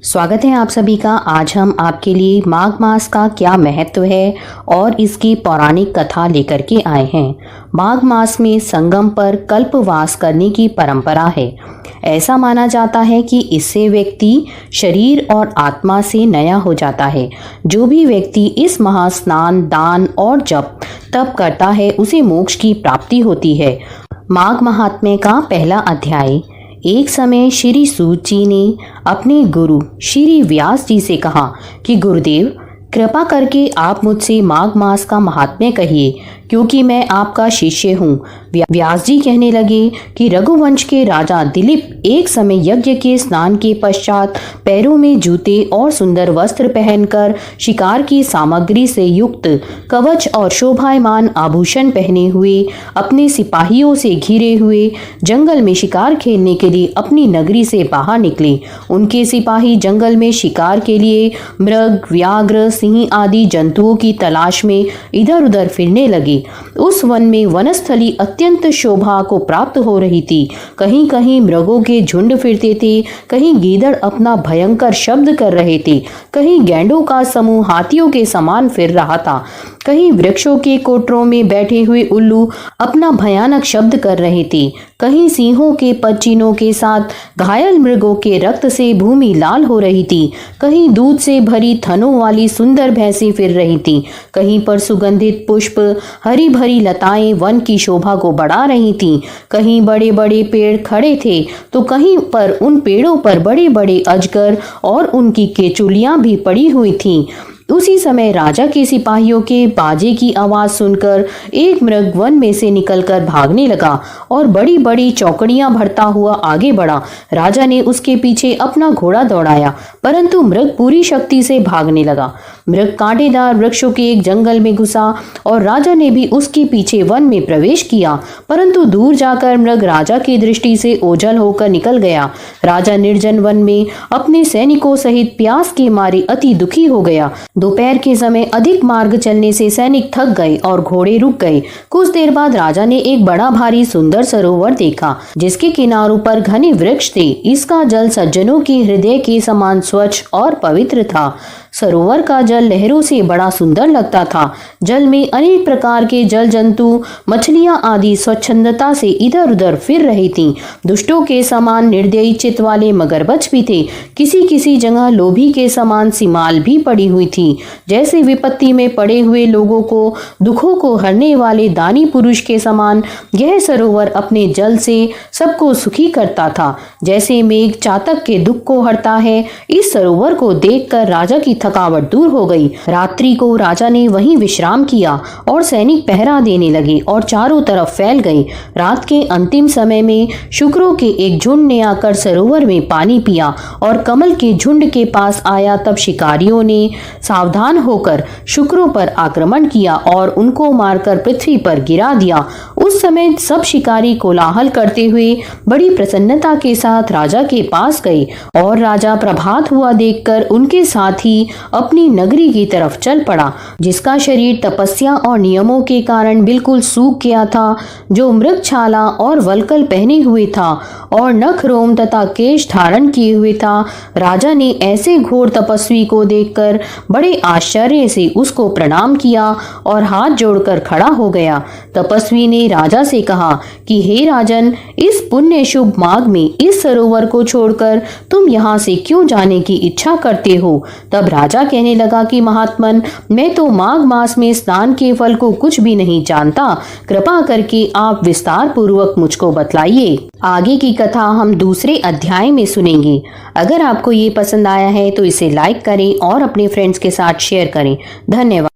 स्वागत है आप सभी का। आज हम आपके लिए माघ मास का क्या महत्व है और इसकी पौराणिक कथा लेकर के आए हैं। माघ मास में संगम पर कल्पवास करने की परंपरा है। ऐसा माना जाता है कि इससे व्यक्ति शरीर और आत्मा से नया हो जाता है। जो भी व्यक्ति इस महास्नान, दान और जप तप करता है उसे मोक्ष की प्राप्ति होती है। माघ महात्म्य का पहला अध्याय। एक समय श्री सूत जी ने अपने गुरु श्री व्यास जी से कहा कि गुरुदेव, कृपा करके आप मुझसे माघ मास का महात्म्य कहिए, क्योंकि मैं आपका शिष्य हूँ। व्यास जी कहने लगे कि रघुवंश के राजा दिलीप एक समय यज्ञ के स्नान के पश्चात पैरों में जूते और सुंदर वस्त्र पहनकर शिकार की सामग्री से युक्त कवच और शोभायमान आभूषण पहने हुए अपने सिपाहियों से घिरे हुए जंगल में शिकार खेलने के लिए अपनी नगरी से बाहर निकले। उनके सिपाही जंगल में शिकार के लिए मृग, व्याघ्र, सिंह आदि जंतुओं की तलाश में इधर उधर फिरने लगे। उस वन में वनस्थली अत्यंत शोभा को प्राप्त हो रही थी। कहीं कहीं मृगों के झुंड फिरते थे, कहीं गीदड़ अपना भयंकर शब्द कर रहे थे, कहीं गैंडों का समूह हाथियों के समान फिर रहा था, कहीं वृक्षों के कोटरों में बैठे हुए उल्लू अपना भयानक शब्द कर रहे थे, कहीं सिंहों के पच्चीनों के साथ घायल मृगों के रक्त से भूमि लाल हो रही थी, कहीं दूध से भरी थनों वाली सुंदर भैंसें फिर रही थीं, कहीं पर सुगंधित पुष्प, हरी भरी लताएं वन की शोभा को बढ़ा रही थीं, कहीं बड़े बड़े पेड़ खड़े थे तो कहीं पर उन पेड़ों पर बड़े बड़े अजगर और उनकी केचुलियां भी पड़ी हुई थीं। उसी समय राजा के सिपाहियों के बाजे की आवाज सुनकर एक मृग वन में से निकलकर भागने लगा और बड़ी बड़ी चौकड़ियां भरता हुआ आगे बढ़ा। राजा ने उसके पीछे अपना घोड़ा दौड़ाया, परंतु मृग पूरी शक्ति से भागने लगा। मृग कांटेदार वृक्षों के एक जंगल में घुसा और राजा ने भी उसके पीछे वन में प्रवेश किया, परंतु दूर जाकर मृग राजा की दृष्टि से ओझल होकर निकल गया। राजा निर्जन वन में अपने सैनिकों सहित प्यास के मारे अति दुखी हो गया। दोपहर के समय अधिक मार्ग चलने से सैनिक थक गए और घोड़े रुक गए। कुछ देर बाद राजा ने एक बड़ा भारी सुंदर सरोवर देखा, जिसके किनारों पर घने वृक्ष थे। इसका जल सज्जनों के हृदय के समान स्वच्छ और पवित्र था। सरोवर का जल लहरों से बड़ा सुंदर लगता था। जल में अनेक प्रकार के जल जंतु, मछलियां आदि स्वच्छंदता से इधर उधर फिर रही थीं। दुष्टों के समान निर्दयी चित्त वाले मगरमच्छ भी थे। किसी किसी जगह लोभी के समान सिमाल भी पड़ी हुई थी। जैसे विपत्ति में पड़े हुए लोगों को दुखों को हरने वाले दानी पुरुष के समान यह सरोवर अपने जल से सबको सुखी करता था। जैसे मेघ चातक के दुख को हरता है, इस सरोवर को देखकर राजा की थकावट दूर हो गई। रात्रि को राजा ने वहीं विश्राम किया और सैनिक पहरा देने लगे और चारों तरफ फैल गए। रात के अंतिम समय में शुक्रों के एक झुंड ने आकर सरोवर में पानी पिया और कमल के झुंड के पास आया। तब शिकारियों ने सावधान होकर शुक्रों पर आक्रमण किया और उनको मारकर पृथ्वी पर गिरा दिया। उस समय सब शिकारी कोलाहल करते हुए बड़ी प्रसन्नता के साथ राजा के पास गए और राजा प्रभात हुआ देखकर उनके साथ ही अपनी नगरी की तरफ चल पड़ा, जिसका शरीर तपस्या और नियमों के कारण बिल्कुल सूख गया था, जो मृग छाला और वल्कल पहने हुए था और नख रोम तथा केश धारण किए हुए था। राजा ने ऐसे घोर तपस्वी को देखकर बड़े आश्चर्य से उसको प्रणाम किया और हाथ जोड़कर खड़ा हो गया। तपस्वी ने राजा से कहा कि हे राजन, इस पुण्य शुभ माघ में इस सरोवर को छोड़कर तुम यहाँ से क्यों जाने की इच्छा करते हो? तब राजा कहने लगा कि महात्मन, मैं तो माघ मास में स्नान के फल को कुछ भी नहीं जानता। कृपा करके आप विस्तार पूर्वक मुझको बतलाइए। आगे की कथा हम दूसरे अध्याय में सुनेंगे। अगर आपको ये पसंद आया है तो इसे लाइक करें और अपने फ्रेंड्स के साथ शेयर करें। धन्यवाद।